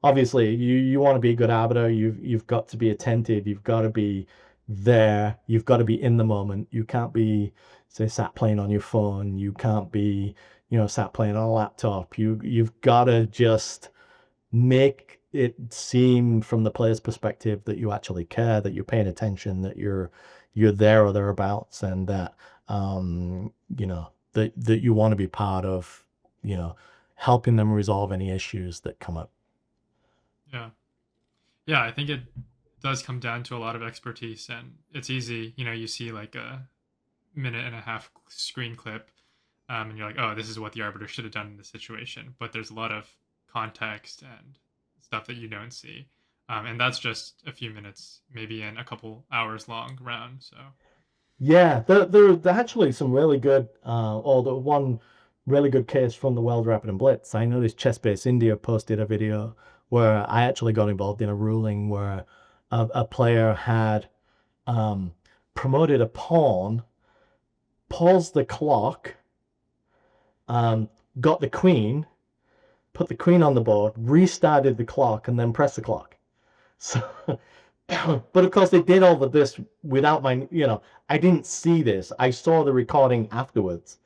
Obviously, you want to be a good arbiter. You've got to be attentive. You've got to be there. You've got to be in the moment. You can't be, say, sat playing on your phone. You can't be, sat playing on a laptop. You've got to just make it seem from the player's perspective that you actually care, that you're paying attention, that you're there or thereabouts, and that that you want to be part of, helping them resolve any issues that come up. Yeah. Yeah, I think it does come down to a lot of expertise, and it's easy. You see like a minute and a half screen clip, and you're like, oh, this is what the arbiter should have done in this situation. But there's a lot of context and stuff that you don't see. And that's just a few minutes, maybe in a couple hours long round. So Yeah, there actually some really good, or the one really good case from the World Rapid Blitz. I know this Chess-Based India posted a video where I actually got involved in a ruling where a player had um, promoted a pawn, paused the clock, um, got the queen, put the queen on the board, restarted the clock, and then pressed the clock. So, but of course, they did all of this without my, I didn't see this. I saw the recording afterwards,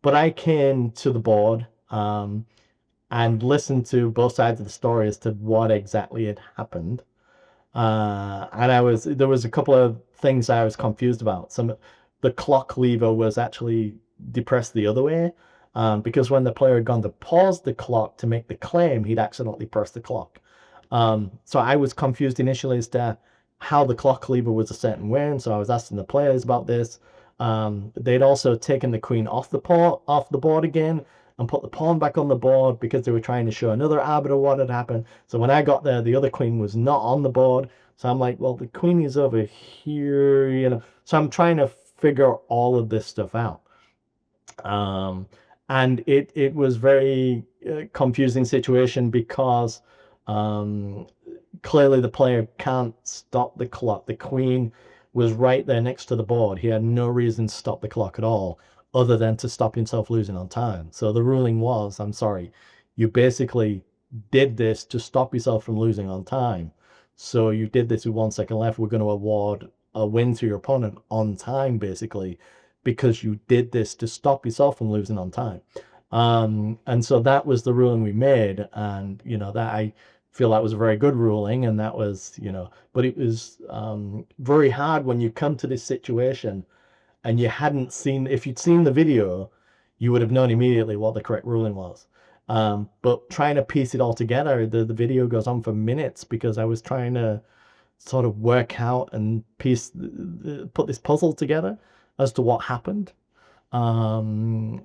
but I came to the board, and listened to both sides of the story as to what exactly had happened. And there was a couple of things I was confused about. The clock lever was actually depressed the other way, because when the player had gone to pause the clock to make the claim, he'd accidentally pressed the clock. So I was confused initially as to how the clock lever was a certain way, and so I was asking the players about this. They'd also taken the queen off the board again and put the pawn back on the board because they were trying to show another arbiter what had happened. So when I got there, the other queen was not on the board. So I'm like, well, the queen is over here. So I'm trying to figure all of this stuff out. And it was very confusing situation because clearly the player can't stop the clock. The queen was right there next to the board. He had no reason to stop the clock at all, other than to stop himself losing on time. So the ruling was, I'm sorry, you basically did this to stop yourself from losing on time. So you did this with 1 second left. We're going to award a win to your opponent on time, basically, because you did this to stop yourself from losing on time. And so that was the ruling we made. And, that I feel that was a very good ruling. And that was, but it was very hard when you come to this situation and you hadn't seen, if you'd seen the video, you would have known immediately what the correct ruling was. But trying to piece it all together, the video goes on for minutes because I was trying to sort of work out and put this puzzle together as to what happened, and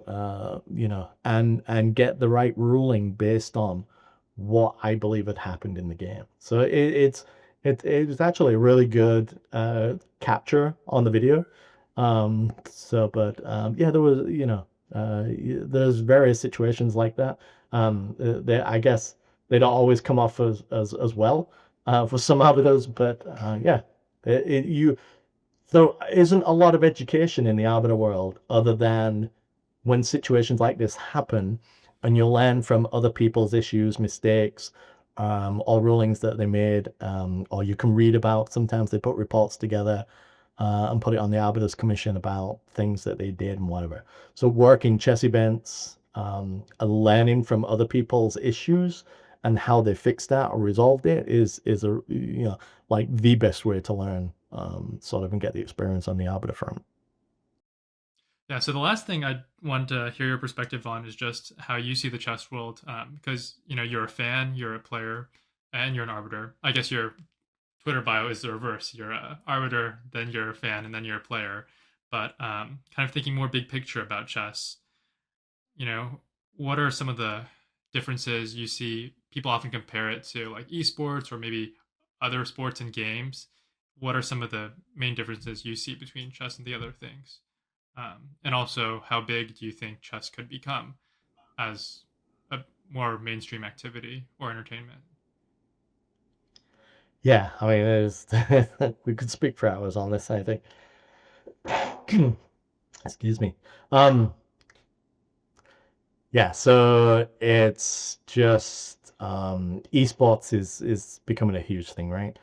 get the right ruling based on what I believe had happened in the game. So it was actually a really good capture on the video. Yeah, there was, there's various situations like that. I guess they don't always come off as well for some arbiters, but yeah, there isn't a lot of education in the arbiter world other than when situations like this happen, and you learn from other people's issues, mistakes, or rulings that they made, or you can read about. Sometimes they put reports together. and put it on the Arbiters Commission about things that they did and whatever. So working chess events, and learning from other people's issues and how they fixed that or resolved it is a like the best way to learn, sort of, and get the experience on the Arbiter front. Yeah, so the last thing I want to hear your perspective on is just how you see the chess world, because you're a fan, you're a player, and you're an arbiter. I guess your Twitter bio is the reverse. You're a arbiter, then you're a fan, and then you're a player. But kind of thinking more big picture about chess, you know, what are some of the differences you see? People often compare it to like esports or maybe other sports and games. What are some of the main differences you see between chess and the other things? And also, how big do you think chess could become as a more mainstream activity or entertainment? Yeah, I mean, there's we could speak for hours on this, I think. Excuse me. Um, yeah, so it's just esports is becoming a huge thing, right?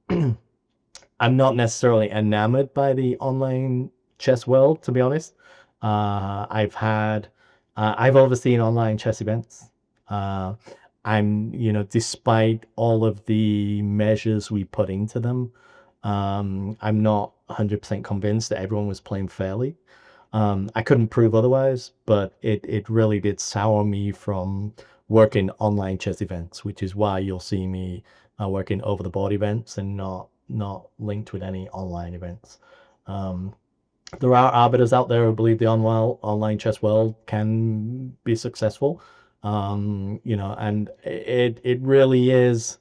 I'm not necessarily enamored by the online chess world, to be honest. I've overseen online chess events. Uh, despite all of the measures we put into them, I'm not 100% convinced that everyone was playing fairly. I couldn't prove otherwise, but it really did sour me from working online chess events, which is why you'll see me working over the board events and not linked with any online events. Um, there are arbiters out there who believe the online chess world can be successful. And it really is,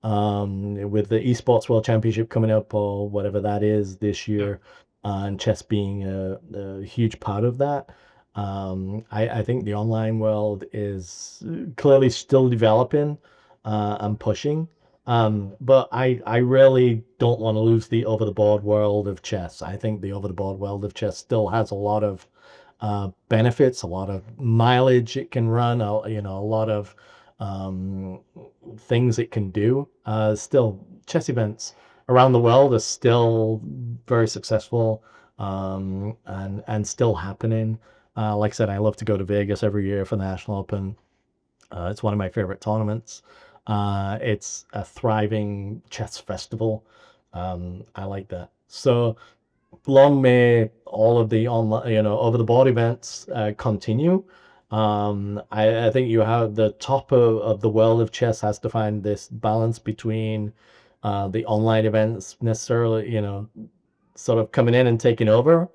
with the esports world championship coming up or whatever that is this Yeah, year, and chess being a huge part of that. I think the online world is clearly still developing, and pushing. But I really don't want to lose the over the board world of chess. I think the over the board world of chess still has a lot of benefits, a lot of mileage it can run, a lot of um, things it can do. Still, chess events around the world are still very successful, and still happening. Like I said, I love to go to Vegas every year for the National Open. It's one of my favorite tournaments. It's a thriving chess festival. I like that. So long may all of the online, over the board events continue. I think you have the top of the world of chess has to find this balance between the online events necessarily, sort of coming in and taking over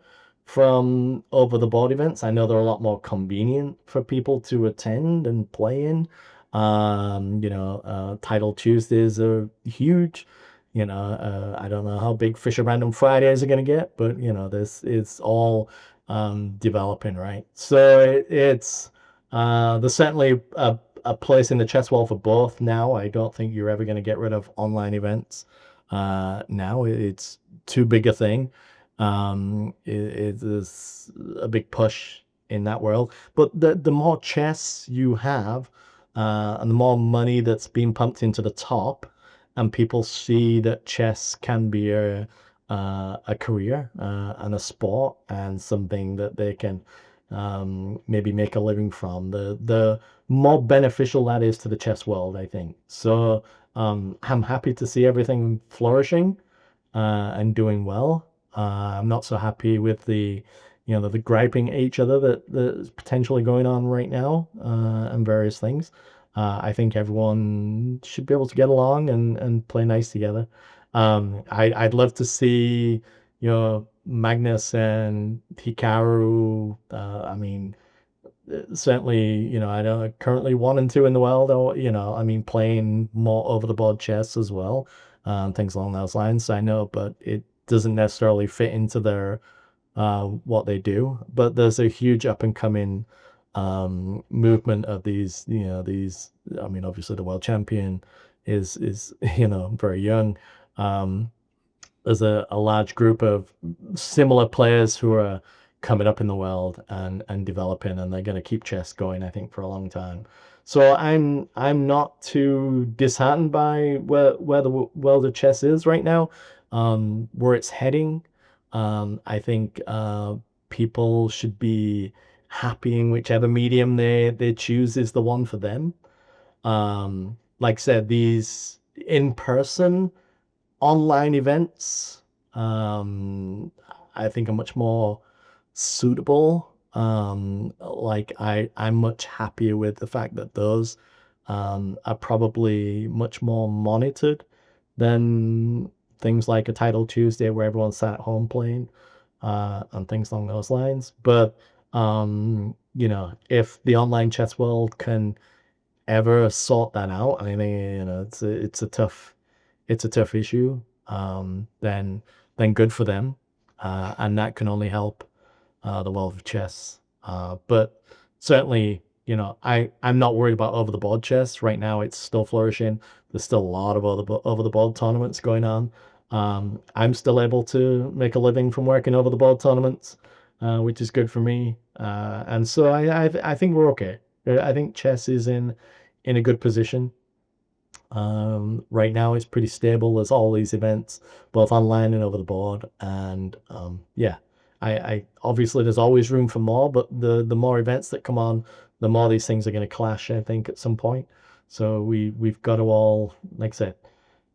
from over the board events. I know they're a lot more convenient for people to attend and play in. Title Tuesdays are huge. I don't know how big Fisher Random Fridays are going to get, but this it's all developing, right? So there's certainly a place in the chess world for both now. I don't think you're ever going to get rid of online events. Now it's too big a thing. It is a big push in that world. But the more chess you have, and the more money that's being pumped into the top, and people see that chess can be a career, and a sport and something that they can maybe make a living from, the more beneficial that is to the chess world, I think. So I'm happy to see everything flourishing and doing well. I'm not so happy with the griping at each other that's potentially going on right now, and various things. I think everyone should be able to get along and play nice together. I'd love to see, Magnus and Hikaru. I mean, certainly, I know currently 1 and 2 in the world, or I mean, playing more over the board chess as well, things along those lines. I know, but it doesn't necessarily fit into their what they do. But there's a huge up and coming movement of these. I mean, obviously the world champion is very young. Um, there's a large group of similar players who are coming up in the world and developing, and they're going to keep chess going, I think, for a long time. So I'm not too disheartened by where the world of chess is right now, where it's heading. I think people should be happy in whichever medium they choose is the one for them. Like I said, these in-person online events, um, I think are much more suitable. Like I'm much happier with the fact that those are probably much more monitored than things like a Title Tuesday where everyone's sat at home playing, and things along those lines. But if the online chess world can ever sort that out, I mean, it's a tough issue. Then good for them, and that can only help the world of chess. But certainly, I'm not worried about over the board chess right now. It's still flourishing. There's still a lot of over the board tournaments going on. I'm still able to make a living from working over the board tournaments, which is good for me. And so I think we're okay. I think chess is in a good position. Right now it's pretty stable. There's all these events, both online and over the board, and yeah, I obviously there's always room for more, but the more events that come on, the more these things are going to clash, I think, at some point. So we've got to all, like I said,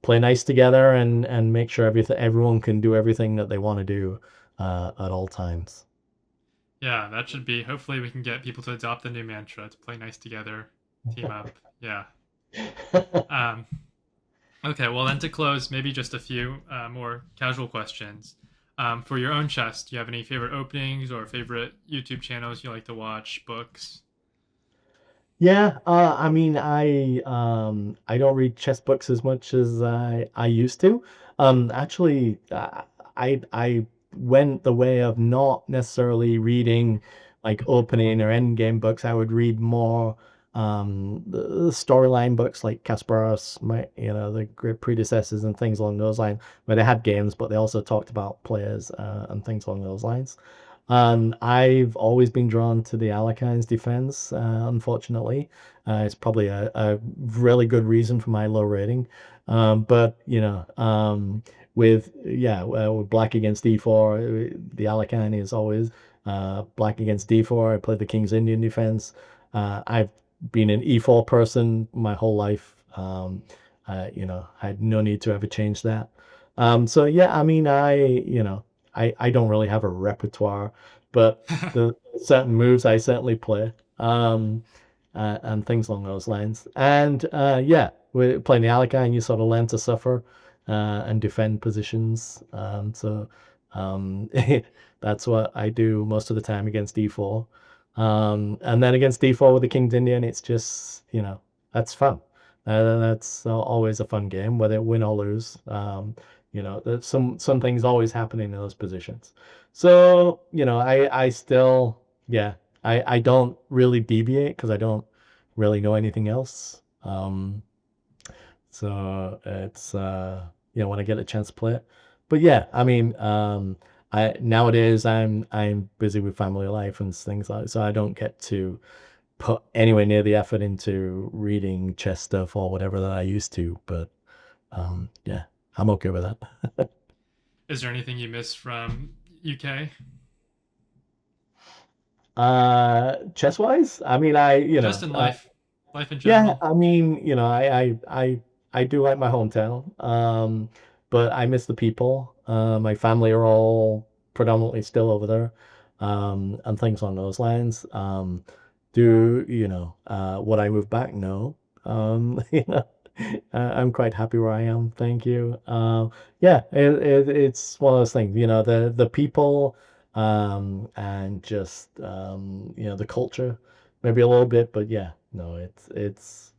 play nice together and make sure everyone can do everything that they want to do at all times. Yeah, that should be. Hopefully, we can get people to adopt the new mantra to play nice together, team up. Yeah. Um, okay, well, then to close, maybe just a few more casual questions. For your own chess, do you have any favorite openings or favorite YouTube channels you like to watch, books? Yeah, I mean, I don't read chess books as much as I used to. Actually, I went the way of not necessarily reading like opening or end game books. I would read more the storyline books like Kasparov, the great predecessors and things along those lines, where they had games, but they also talked about players and things along those lines. I've always been drawn to the Alekhines defense, unfortunately. It's probably a really good reason for my low rating. But, with black against d4, the Alekhine is always black against d4. I played the King's Indian defense. I've been an e4 person my whole life. I had no need to ever change that. So yeah, I mean, I don't really have a repertoire, but the certain moves I certainly play, and things along those lines. And yeah, we're playing the Alekhine, you sort of learn to suffer and defend positions. So that's what I do most of the time against d4. And then against d4 with the King's Indian, it's just, that's fun. That's always a fun game, whether win or lose. There's some things always happening in those positions. So, I still, yeah, I don't really deviate because I don't really know anything else. So it's when I get a chance to play it. But yeah, I mean, I nowadays I'm busy with family life and things like so I don't get to put anywhere near the effort into reading chess stuff or whatever that I used to. But yeah, I'm okay with that. Is there anything you miss from UK? Chess wise, I mean, Just in life in yeah, general? I mean, I do like my hometown, but I miss the people. My family are all predominantly still over there, and things on those lines. Would I move back? No. I'm quite happy where I am. Thank you. Yeah, it's one of those things. The people, and just the culture, maybe a little bit, but yeah, no, it's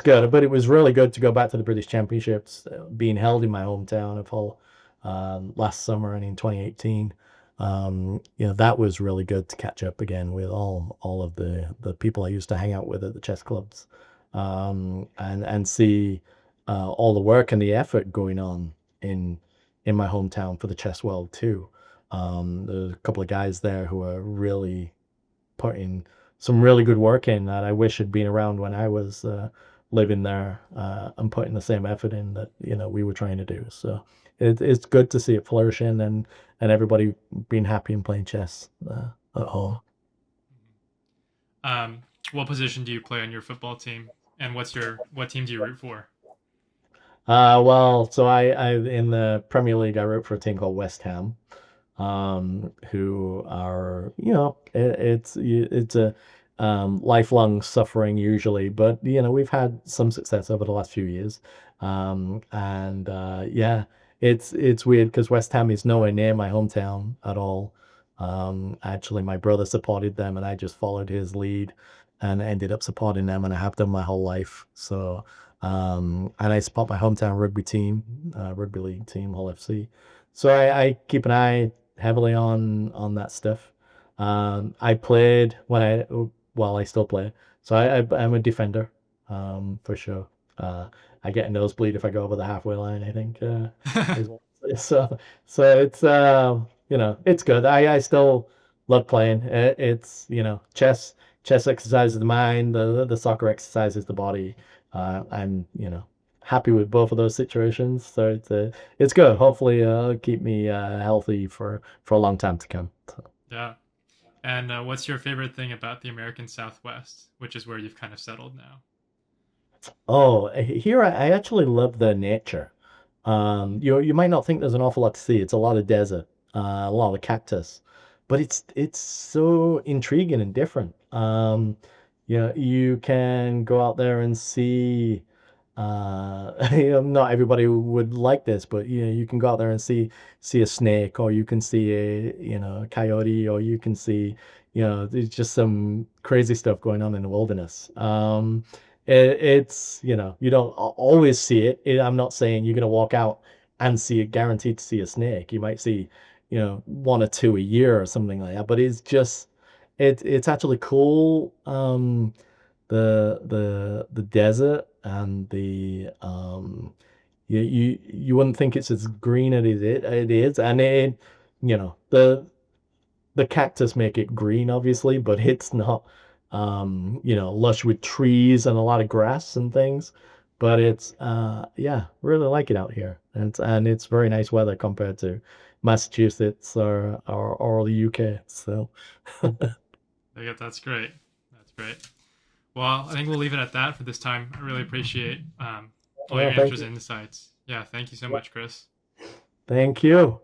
good. But it was really good to go back to the British Championships being held in my hometown of Hull last summer and in 2018. That was really good to catch up again with all of the people I used to hang out with at the chess clubs, and see all the work and the effort going on in in my hometown for the chess world too. There's a couple of guys there who are really putting some really good work in that I wish had been around when I was living there and putting the same effort in that we were trying to do. So it's good to see it flourishing and everybody being happy and playing chess at home. Um, what position do you play on your football team, and what team do you root for? Well, so I in the Premier League I root for a team called West Ham, who are it's a lifelong suffering usually, but we've had some success over the last few years, and yeah, it's weird because West Ham is nowhere near my hometown at all. Actually, my brother supported them, and I just followed his lead, and ended up supporting them, and I have done my whole life. So, and I support my hometown rugby team, rugby league team, Hull FC. So I keep an eye heavily on that stuff. I played when I still play. So I'm a defender, for sure. I get a nosebleed if I go over the halfway line, I think. Is so it's it's good. I still love playing. It's chess exercises the mind, the soccer exercises the body. I'm happy with both of those situations. So it's good. Hopefully, keep me healthy for a long time to come. So, Yeah. And what's your favorite thing about the American Southwest, which is where you've kind of settled now? oh, here I actually love the nature. You might not think there's an awful lot to see. It's a lot of desert, a lot of cactus, but it's so intriguing and different. You can go out there and see. Not everybody would like this, but you can go out there and see a snake, or you can see a coyote, or you can see there's just some crazy stuff going on in the wilderness. It's you don't always see it. I'm not saying you're gonna walk out and see it, guaranteed to see a snake. You might see one or two a year or something like that, but it's actually cool. The desert and you wouldn't think it's as green as it is, and the cactus make it green, obviously, but it's not lush with trees and a lot of grass and things. But it's yeah, really like it out here, and it's very nice weather compared to Massachusetts or the UK. So Yeah, that's great. That's great. Well, I think we'll leave it at that for this time. I really appreciate all your well, thank answers you. and insights. Yeah, thank you so Yeah, much, Chris. thank you.